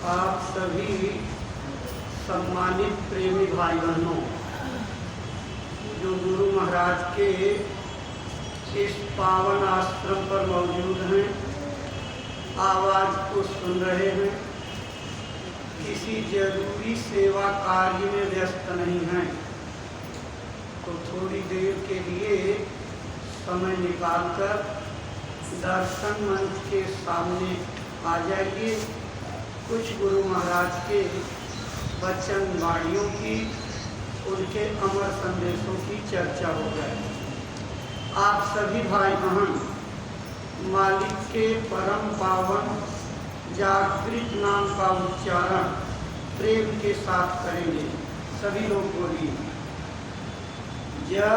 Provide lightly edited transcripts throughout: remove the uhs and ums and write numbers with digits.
आप सभी सम्मानित प्रेमी भाई बहनों जो गुरु महाराज के इस पावन आश्रम पर मौजूद हैं, आवाज़ को सुन रहे हैं, किसी जरूरी सेवा कार्य में व्यस्त नहीं हैं, तो थोड़ी देर के लिए समय निकालकर दर्शन मंच के सामने आ जाइए। कुछ गुरु महाराज के वचन वाणियों की, उनके अमर संदेशों की चर्चा हो जाए। आप सभी भाई बहन मालिक के परम पावन जागृत नाम का उच्चारण प्रेम के साथ करेंगे। सभी लोग बोलिए जय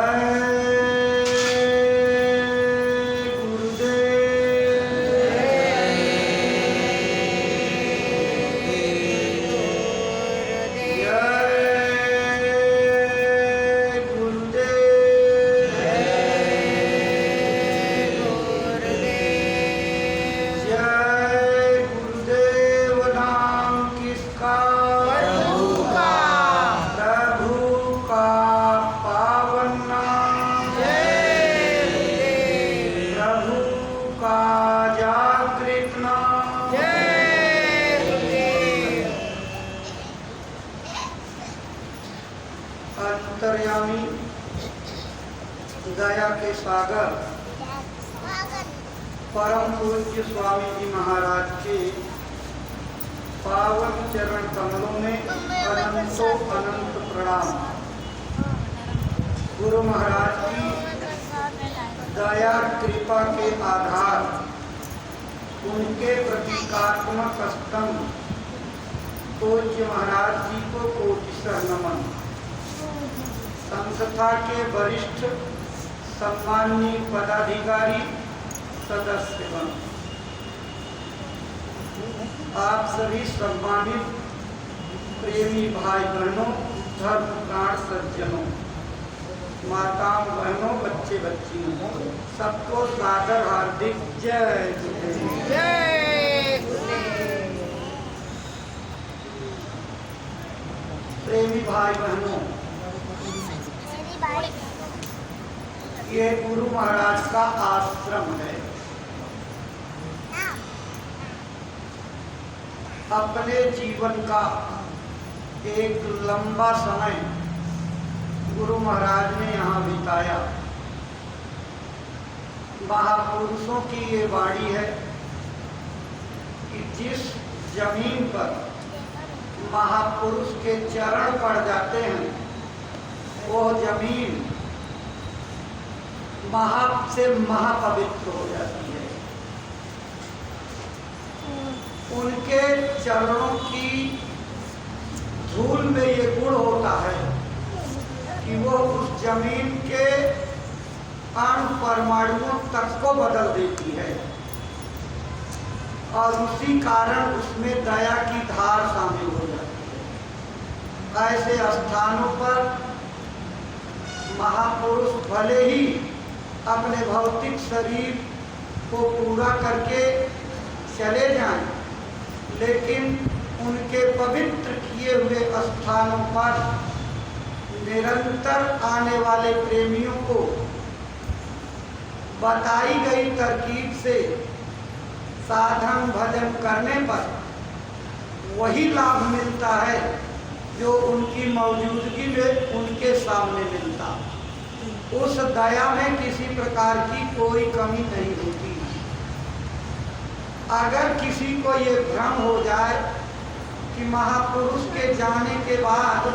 अंतर्यामी दया के सागर परम पूज्य स्वामी जी महाराज के पावन चरण कमलों में अनंतों अनंत प्रणाम। गुरु महाराज की दया कृपा के आधार उनके प्रतीकात्मक स्तंभ पूज्य महाराज जी को कोटिशः नमन। संस्था के वरिष्ठ सम्माननीय पदाधिकारी सदस्यगण, आप सभी सम्मानित प्रेमी भाई बहनों, धर्म प्राण सज्जनों, माताओं बहनों, बच्चे बच्चियों, सबको सादर हार्दिक जय जय। प्रेमी भाई बहनों, ये गुरु महाराज का आश्रम है। अपने जीवन का एक लंबा समय गुरु महाराज ने यहाँ बिताया। महापुरुषों की ये वाणी है कि जिस जमीन पर महापुरुष के चरण पड़ जाते हैं, वो जमीन से महापवित्र हो जाती है। उनके चरणों की धूल में ये गुण होता है कि वो उस जमीन के अणु परमाणुओं तक को बदल देती है और उसी कारण उसमें दया की धार शामिल हो जाती है। ऐसे स्थानों पर महापुरुष भले ही अपने भौतिक शरीर को पूरा करके चले जाएं, लेकिन उनके पवित्र किए हुए स्थानों पर निरंतर आने वाले प्रेमियों को बताई गई तरकीब से साधन भजन करने पर वही लाभ मिलता है जो उनकी मौजूदगी में उनके सामने मिलता। उस दया में किसी प्रकार की कोई कमी नहीं होती। अगर किसी को ये भ्रम हो जाए कि महापुरुष के जाने के बाद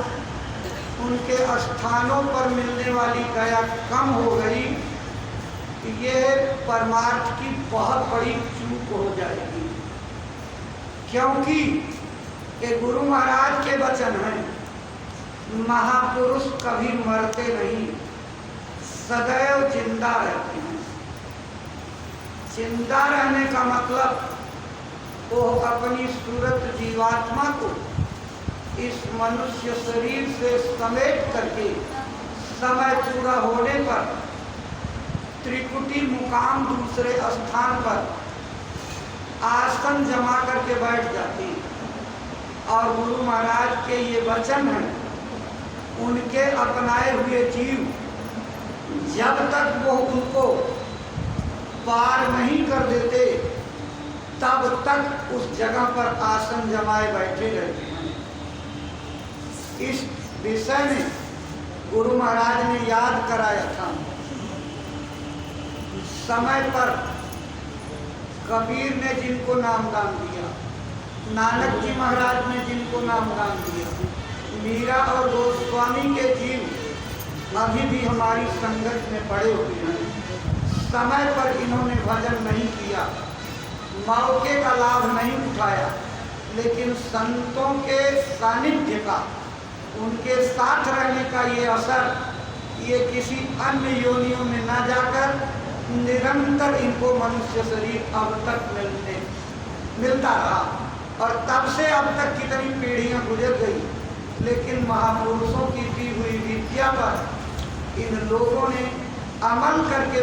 उनके स्थानों पर मिलने वाली दया कम हो गई, ये परमार्थ की बहुत बड़ी चूक हो जाएगी। क्योंकि ये गुरु महाराज के वचन हैं, महापुरुष कभी मरते नहीं, सदैव जिंदा रहते हैं। जिंदा रहने का मतलब वो अपनी सूरत जीवात्मा को इस मनुष्य शरीर से समेट करके समय पूरा होने पर त्रिकुटी मुकाम दूसरे स्थान पर आसन जमा करके बैठ जाती। और गुरु महाराज के ये वचन हैं, उनके अपनाए हुए जीव जब तक वो उनको पार नहीं कर देते तब तक उस जगह पर आसन जमाए बैठे रहते हैं। इस विषय में गुरु महाराज ने याद कराया था। समय पर कबीर ने जिनको नामदान दिया, नानक जी महाराज ने जिनको नामदान दिया, मीरा और गोस्वामी के जीव अभी भी हमारी संगत में पड़े हुए हैं। समय पर इन्होंने भजन नहीं किया, मौके का लाभ नहीं उठाया, लेकिन संतों के सानिध्य का, उनके साथ रहने का ये असर, ये किसी अन्य योनियों में ना जाकर निरंतर इनको मनुष्य शरीर अब तक मिलता रहा। और तब से अब तक कितनी पीढ़ियां गुजर गई, लेकिन महापुरुषों की दी हुई विद्या पर इन लोगों ने अमल करके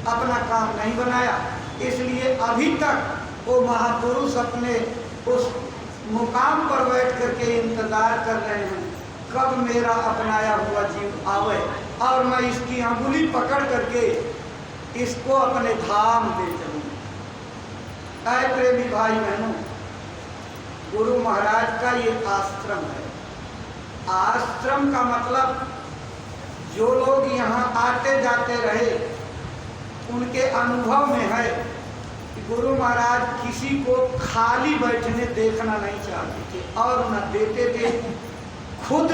अपना काम नहीं बनाया। इसलिए अभी तक वो महापुरुष अपने उस मुकाम पर बैठ करके इंतजार कर रहे हैं कब मेरा अपनाया हुआ जीव आवे और मैं इसकी अंगुली पकड़ करके इसको अपने धाम ले चलूं। ऐ प्रेमी भाई बहनों, गुरु महाराज का ये आश्रम है। आश्रम का मतलब जो लोग यहाँ आते जाते रहे उनके अनुभव में है कि गुरु महाराज किसी को खाली बैठने देखना नहीं चाहते थे और न देते थे। खुद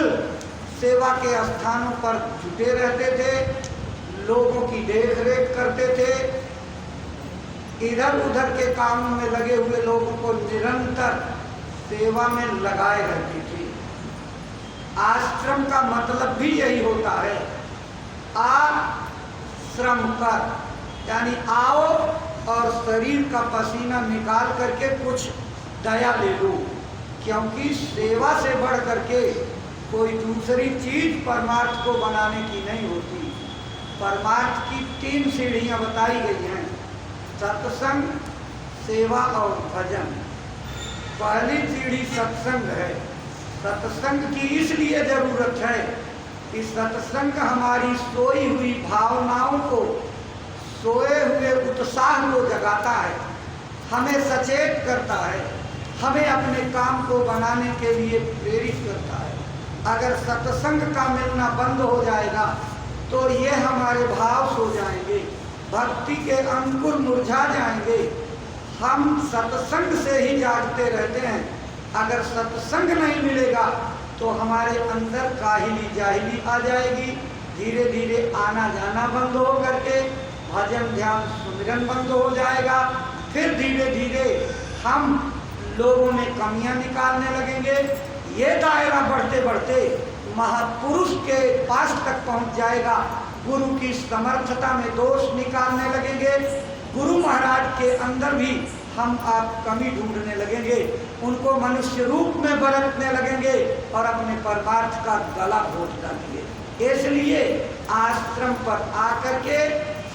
सेवा के स्थानों पर जुटे रहते थे, लोगों की देख रेख करते थे, इधर उधर के कामों में लगे हुए लोगों को निरंतर सेवा में लगाए रहते थे। आश्रम का मतलब भी यही होता है, आश्रम कर, यानी आओ और शरीर का पसीना निकाल करके कुछ दया ले लो, क्योंकि सेवा से बढ़ करके कोई दूसरी चीज परमार्थ को बनाने की नहीं होती। परमार्थ की 3 सीढ़ियां बताई गई हैं, सत्संग, सेवा और भजन। पहली सीढ़ी सत्संग है। सत्संग की इसलिए जरूरत है कि सत्संग हमारी सोई हुई भावनाओं को, सोए हुए उत्साह को जगाता है, हमें सचेत करता है, हमें अपने काम को बनाने के लिए प्रेरित करता है। अगर सत्संग का मिलना बंद हो जाएगा तो ये हमारे भाव सो जाएंगे, भक्ति के अंकुर मुरझा जाएंगे। हम सत्संग से ही जागते रहते हैं। अगर सत्संग नहीं मिलेगा तो हमारे अंदर काहिली जाहिली आ जाएगी, धीरे धीरे आना जाना बंद हो करके भजन ध्यान सुमिरन बंद हो जाएगा। फिर धीरे धीरे हम लोगों में कमियां निकालने लगेंगे। ये दायरा बढ़ते बढ़ते महापुरुष के पास तक पहुंच जाएगा। गुरु की समर्थता में दोष निकालने लगेंगे। गुरु महाराज के अंदर भी हम आप कमी ढूंढने लगेंगे, उनको मनुष्य रूप में बरतने लगेंगे और अपने परमार्थ का गला घोट डालेंगे। इसलिए आश्रम पर आकर के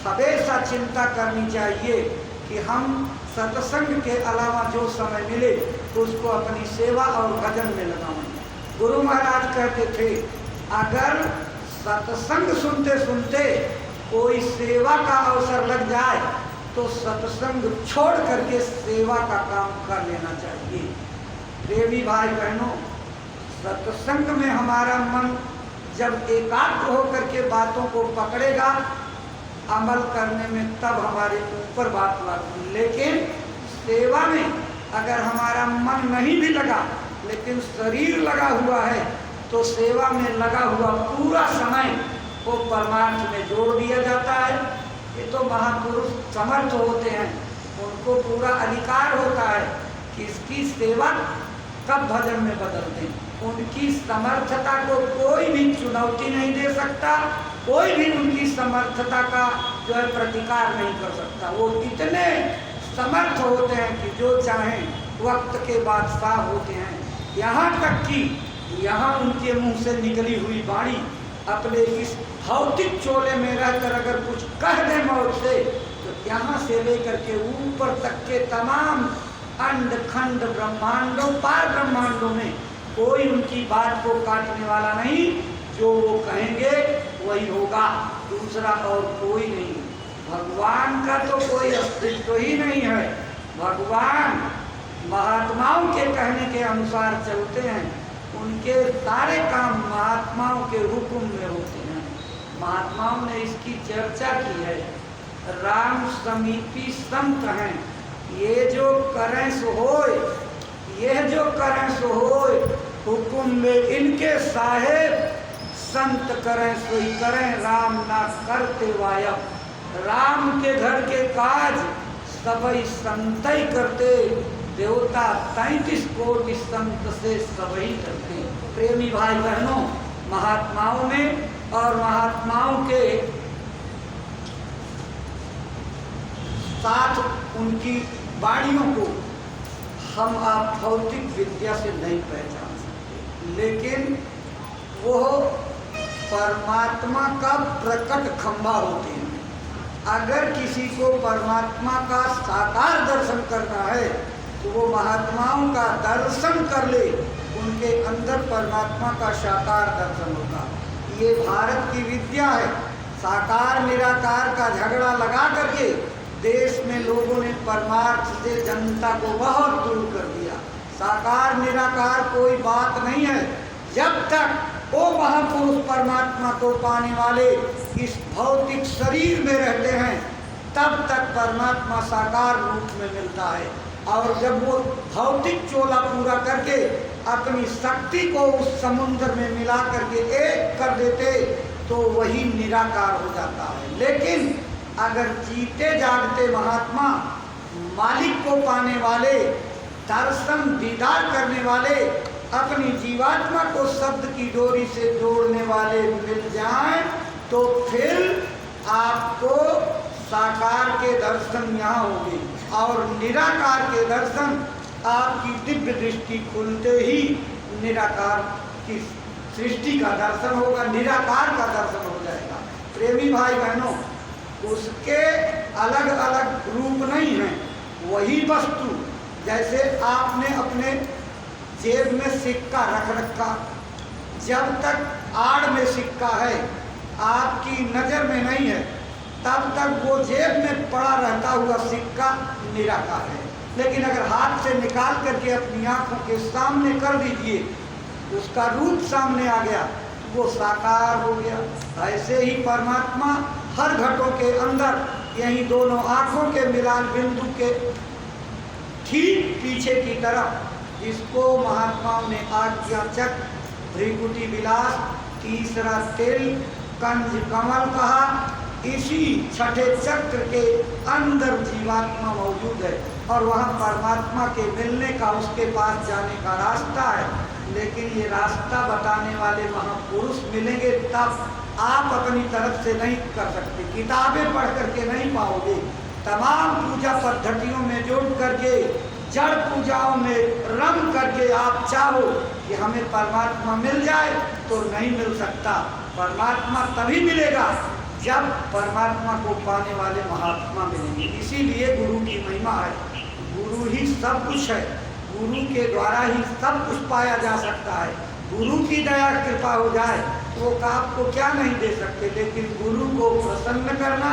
हमेशा चिंता करनी चाहिए कि हम सत्संग के अलावा जो समय मिले उसको अपनी सेवा और भजन में लगाएं। गुरु महाराज कहते थे, अगर सत्संग सुनते सुनते कोई सेवा का अवसर लग जाए तो सत्संग छोड़ करके सेवा का काम कर लेना चाहिए। प्रेमी भाई बहनों, सत्संग में हमारा मन जब एकाग्र होकर के बातों को पकड़ेगा, अमल करने में तब हमारे ऊपर बात लगती। लेकिन सेवा में अगर हमारा मन नहीं भी लगा लेकिन शरीर लगा हुआ है तो सेवा में लगा हुआ पूरा समय वो परमार्थ में जोड़ दिया जाता है। ये तो महापुरुष समर्थ होते हैं, उनको पूरा अधिकार होता है कि इसकी सेवा कब भजन में बदल दें। उनकी समर्थता को कोई भी चुनौती नहीं दे सकता, कोई भी उनकी समर्थता का जो है प्रतिकार नहीं कर सकता। वो इतने समर्थ होते हैं कि जो चाहें वक्त के बादशाह होते हैं। यहाँ तक कि यहाँ उनके मुंह से निकली हुई वाणी अपने इस भौतिक चोले में रहकर अगर कुछ कह दे मौत से तो यहाँ से लेकर के ऊपर तक के तमाम अंड खंड ब्रह्मांडों पार ब्रह्मांडों में कोई उनकी बात को काटने वाला नहीं। जो वो कहेंगे वही होगा, दूसरा और कोई नहीं। भगवान का तो कोई अस्तित्व ही नहीं है। भगवान महात्माओं के कहने के अनुसार चलते हैं, उनके सारे काम महात्माओं के हुक्म में होते हैं। महात्माओं ने इसकी चर्चा की है। राम समीपी संत हैं, ये जो करें सो होय, यह जो करें सो होय, हुक्म में इनके साहेब, संत करें सोई करें, राम ना करते वायब। राम के घर के काज सबई संत ही करते, देवता 33 कोटि संत से सबई करते। प्रेमी भाई बहनों, महात्माओं में और महात्माओं के साथ उनकी वाणियों को हम आप भौतिक विद्या से नहीं पहचान सकते, लेकिन वो परमात्मा का प्रकट खंभा होते हैं। अगर किसी को परमात्मा का साकार दर्शन करना है तो वो महात्माओं का दर्शन कर ले, उनके अंदर परमात्मा का साकार दर्शन होगा। ये भारत की विद्या है। साकार निराकार का झगड़ा लगा करके देश में लोगों ने परमार्थ से जनता को बहुत दूर कर दिया। साकार निराकार कोई बात नहीं है। जब तक वो महापुरुष परमात्मा को पाने वाले इस भौतिक शरीर में रहते हैं, तब तक परमात्मा साकार रूप में मिलता है। और जब वो भौतिक चोला पूरा करके अपनी शक्ति को उस समुद्र में मिला करके एक कर देते तो वही निराकार हो जाता है। लेकिन अगर जीते जागते महात्मा, मालिक को पाने वाले, दर्शन दीदार करने वाले, अपनी जीवात्मा को शब्द की डोरी से जोड़ने वाले मिल जाएं, तो फिर आपको साकार के दर्शन यहाँ होंगे और निराकार के दर्शन आपकी दिव्य दृष्टि खुलते ही निराकार की सृष्टि का दर्शन होगा, निराकार का दर्शन हो जाएगा। प्रेमी भाई बहनों, उसके अलग अलग रूप नहीं हैं, वही वस्तु। जैसे आपने अपने जेब में सिक्का रख रखा, जब तक आड़ में सिक्का है, आपकी नज़र में नहीं है, तब तक वो जेब में पड़ा रहता हुआ सिक्का निराकार है। लेकिन अगर हाथ से निकाल करके अपनी आंखों के सामने कर दीजिए, उसका रूप सामने आ गया, वो साकार हो गया। ऐसे ही परमात्मा हर घटों के अंदर, यही दोनों आंखों के मिलान बिंदु के ठीक पीछे की तरफ, इसको महात्माओं ने आज्ञाचक्र, भृकुटी विलास, तीसरा तिल, कंज कमल कहा। इसी छठे चक्र के अंदर जीवात्मा मौजूद है और वहाँ परमात्मा के मिलने का, उसके पास जाने का रास्ता है। लेकिन ये रास्ता बताने वाले महापुरुष मिलेंगे तब। आप अपनी तरफ से नहीं कर सकते, किताबें पढ़ करके नहीं पाओगे। तमाम पूजा पद्धतियों में जुड़ करके, जड़ पूजाओं में रम करके आप चाहो कि हमें परमात्मा मिल जाए, तो नहीं मिल सकता। परमात्मा तभी मिलेगा जब परमात्मा को पाने वाले महात्मा मिलेंगे। इसीलिए गुरु की महिमा है। गुरु ही सब कुछ है, गुरु के द्वारा ही सब कुछ पाया जा सकता है। गुरु की दया कृपा हो जाए तो आपको क्या नहीं दे सकते, लेकिन गुरु को प्रसन्न करना,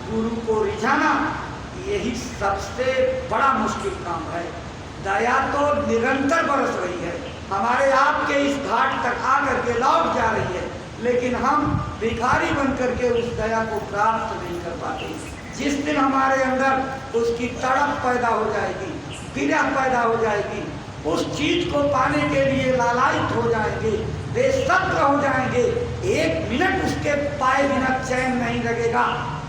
गुरु को रिझाना, यही सबसे बड़ा मुश्किल काम है। दया तो निरंतर बरस रही है, हमारे आपके इस घाट तक आकर के लौट जा रही है, लेकिन हम भिखारी बन करके उस दया को प्राप्त नहीं कर पाते। जिस दिन हमारे अंदर उसकी तड़प पैदा हो जाएगी, विरह पैदा हो जाएगी, उस चीज को पाने के लिए लालायित हो जाएंगे, बेसब्र हो जाएंगे, एक मिनट उसके पाए बिना चैन नहीं लगेगा,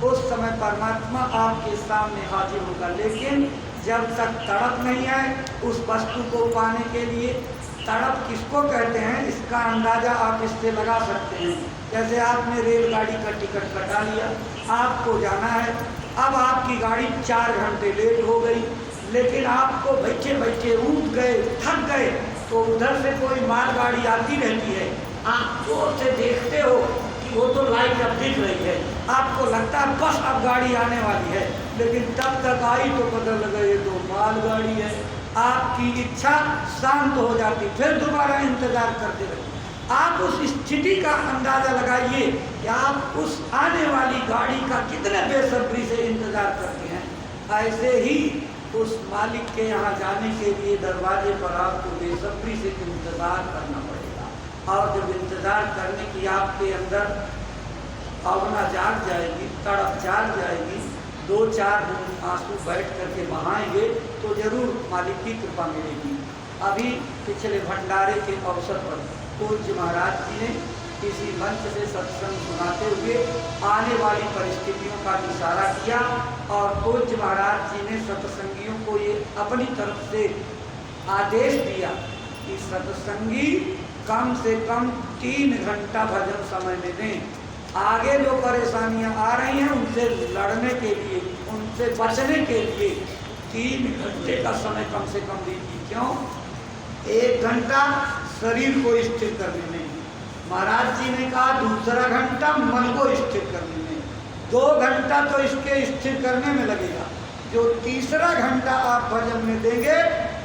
उस समय परमात्मा आपके सामने हाजिर होगा। लेकिन जब तक तड़प नहीं है उस वस्तु को पाने के लिए, तड़प किसको कहते हैं इसका अंदाजा आप इससे लगा सकते हैं। जैसे आपने रेलगाड़ी का टिकट कटा लिया, आपको जाना है, अब आपकी गाड़ी 4 घंटे लेट हो गई, लेकिन आपको बैठे बैठे ऊब गए, थक गए, तो उधर से कोई मालगाड़ी आती रहती है, आप जोर से देखते हो कि वो तो लाइट अब दिख रही है, आपको लगता है बस अब गाड़ी आने वाली है, लेकिन तब तक आई तो पता लगा ये तो मालगाड़ी है। आपकी इच्छा शांत हो जाती, फिर दोबारा इंतजार करते रहिए। आप उस स्थिति का अंदाजा लगाइए कि आप उस आने वाली गाड़ी का कितने बेसब्री से इंतजार करते हैं। ऐसे ही उस मालिक के यहाँ जाने के लिए दरवाजे पर आपको बेसब्री से इंतजार करना पड़ेगा। और जब इंतजार करने की आपके अंदर भावना जाग जाएगी, तड़प जाग जाएगी, 2-4 आंसू बैठ करके बहाएंगे तो जरूर मालिक की कृपा मिलेगी। अभी पिछले भंडारे के अवसर पर पूज्य महाराज जी ने किसी मंच से सत्संग सुनाते हुए आने वाली परिस्थितियों का इशारा किया और पूज्य महाराज जी ने सत्संगियों को ये अपनी तरफ से आदेश दिया कि सत्संगी कम से कम 3 घंटा भजन समय में दें। आगे जो परेशानियां आ रही हैं उनसे लड़ने के लिए, उनसे बचने के लिए 3 घंटे का समय कम से कम दीजिए। क्यों? 1 घंटा शरीर को स्थिर करने में, महाराज जी ने कहा दूसरा घंटा मन को स्थिर करने में, 2 घंटा तो इसके स्थिर करने में लगेगा। जो तीसरा घंटा आप भजन में देंगे,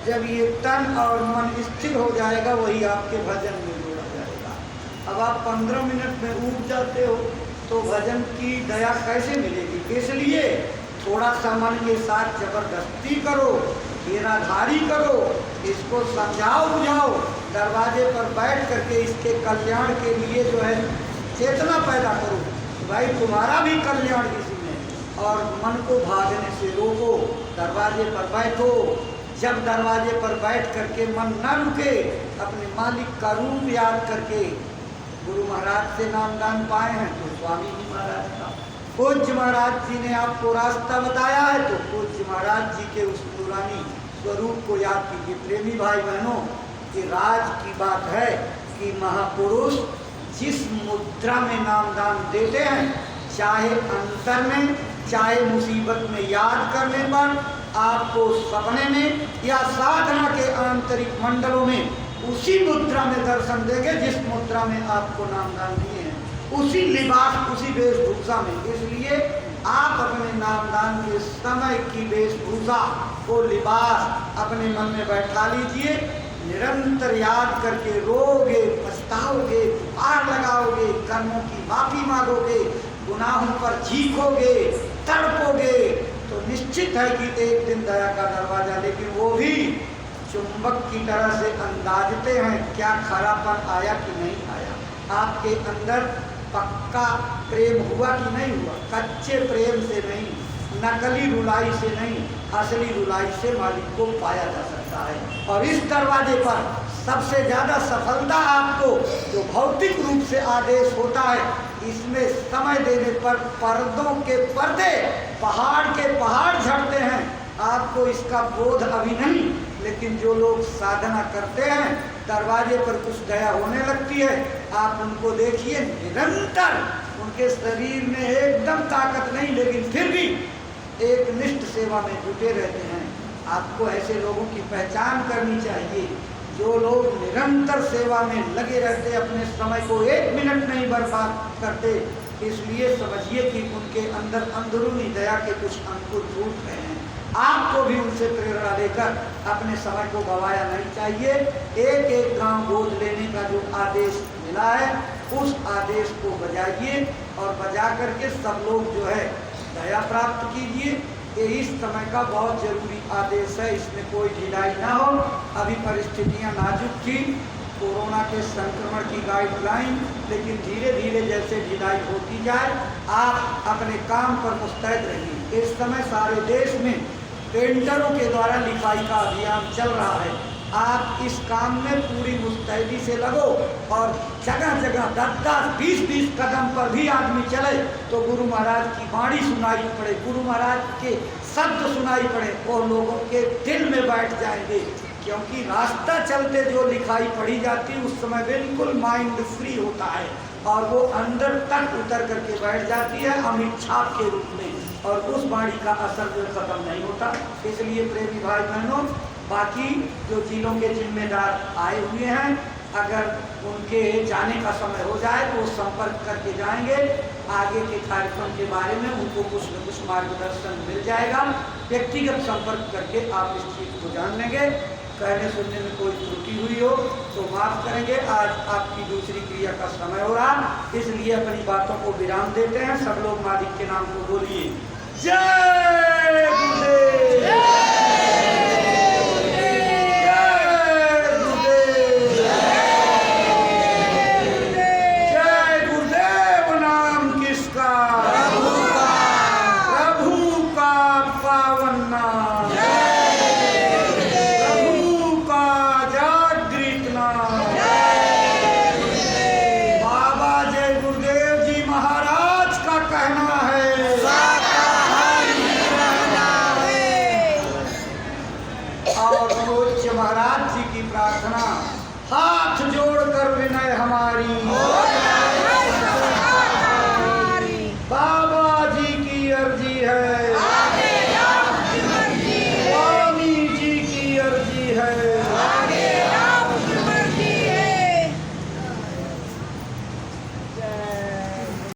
जब ये तन और मन स्थिर हो जाएगा, वही आपके भजन में जोड़ा जाएगा। अब आप 15 मिनट में ऊब जाते हो तो भजन की दया कैसे मिलेगी? इसलिए थोड़ा सा मन के साथ जबरदस्ती करो, घेराधारी करो, इसको समझाओ बुझाओ, दरवाजे पर बैठ करके इसके कल्याण के लिए जो है चेतना पैदा करो। भाई तुम्हारा भी कल्याण किसी में, और मन को भागने से रोको, दरवाजे पर बैठो। जब दरवाजे पर बैठ करके मन न रुके, अपने मालिक का रूप याद करके, गुरु महाराज से नामदान पाए हैं तो स्वामी जी महाराज का, पूज्य महाराज जी ने आपको रास्ता बताया है तो पूज्य महाराज जी के उस नूरानी स्वरूप को याद कीजिए। प्रेमी भाई बहनों, ये राज की बात है कि महापुरुष जिस मुद्रा में नामदान देते हैं, चाहे अंतर में चाहे मुसीबत में याद करने पर, आपको सपने में या साधना के आंतरिक मंडलों में उसी मुद्रा में दर्शन देंगे जिस मुद्रा में आपको नामदान दिए हैं, उसी लिबास उसी वेशभूषा में। इसलिए आप अपने नामदान के समय की वेशभूषा को लिबास अपने मन में बैठा लीजिए। निरंतर याद करके रोगे, पछताओगे, पार लगाओगे, कर्मों की माफी मांगोगे, गुनाहों पर चीखोगे, तड़पोगे, तो निश्चित है कि एक दिन दया का दरवाजा, लेकिन वो भी चुंबक की तरह से अंदाजते हैं क्या खरापन आया कि नहीं आया, आपके अंदर पक्का प्रेम हुआ कि नहीं हुआ। कच्चे प्रेम से नहीं, नकली रुलाई से नहीं, असली रुलाई से मालिक को पाया जा सकता है। और इस दरवाजे पर सबसे ज़्यादा सफलता आपको जो भौतिक रूप से आदेश होता है, इसमें समय देने पर पर्दों के पर्दे पहाड़ के पहाड़ झड़ते हैं। आपको इसका बोध अभी नहीं, लेकिन जो लोग साधना करते हैं दरवाजे पर कुछ दया होने लगती है। आप उनको देखिए, निरंतर उनके शरीर में एकदम ताकत नहीं, लेकिन फिर भी एक निष्ठ सेवा में जुटे रहते हैं। आपको ऐसे लोगों की पहचान करनी चाहिए जो लोग निरंतर सेवा में लगे रहते, अपने समय को 1 मिनट नहीं बर्बाद करते। इसलिए समझिए कि उनके अंदर अंदरूनी दया के कुछ अंकुर फूट रहे हैं। आपको भी उनसे प्रेरणा लेकर अपने समय को गंवाया नहीं चाहिए। एक एक गांव गोद लेने का जो आदेश मिला है, उस आदेश को बजाइए और बजा करके सब लोग जो है दया प्राप्त कीजिए। ये इस समय का बहुत जरूरी आदेश है, इसमें कोई ढिलाई ना हो। अभी परिस्थितियां नाजुक थी, कोरोना के संक्रमण की गाइडलाइन, लेकिन धीरे धीरे जैसे ढिलाई होती जाए, आप अपने काम पर मुस्तैद रहिए। इस समय सारे देश में पेंटरों के द्वारा लिखाई का अभियान चल रहा है। आप इस काम में पूरी मुस्तैदी से लगो और जगह जगह 10-10, 20-20 कदम पर भी आदमी चले तो गुरु महाराज की वाणी सुनाई पड़े, गुरु महाराज के शब्द सुनाई पड़े और लोगों के दिल में बैठ जाएंगे। क्योंकि रास्ता चलते जो लिखाई पढ़ी जाती है उस समय बिल्कुल माइंड फ्री होता है और वो अंदर तक उतर करके बैठ जाती है अमिट छाप के रूप में, और उस वाणी का असर जो खत्म नहीं होता। इसलिए प्रेमी भाई बहनों, बाकी जो जिलों के जिम्मेदार आए हुए हैं अगर उनके जाने का समय हो जाए तो वो संपर्क करके जाएंगे। आगे के कार्यक्रम के बारे में उनको कुछ न कुछ मार्गदर्शन मिल जाएगा। व्यक्तिगत संपर्क करके आप इस चीज़ को जान लेंगे। कहने सुनने में कोई त्रुटि हुई हो तो माफ करेंगे। आज आपकी दूसरी क्रिया का समय हो रहा, इसलिए अपनी बातों को विराम देते हैं। सब लोग मालिक के नाम को बोलिए। जय गुरुदेव। जय गुरुदेव। नाम किसका? प्रभु का पावन नाम। महाराज जी की प्रार्थना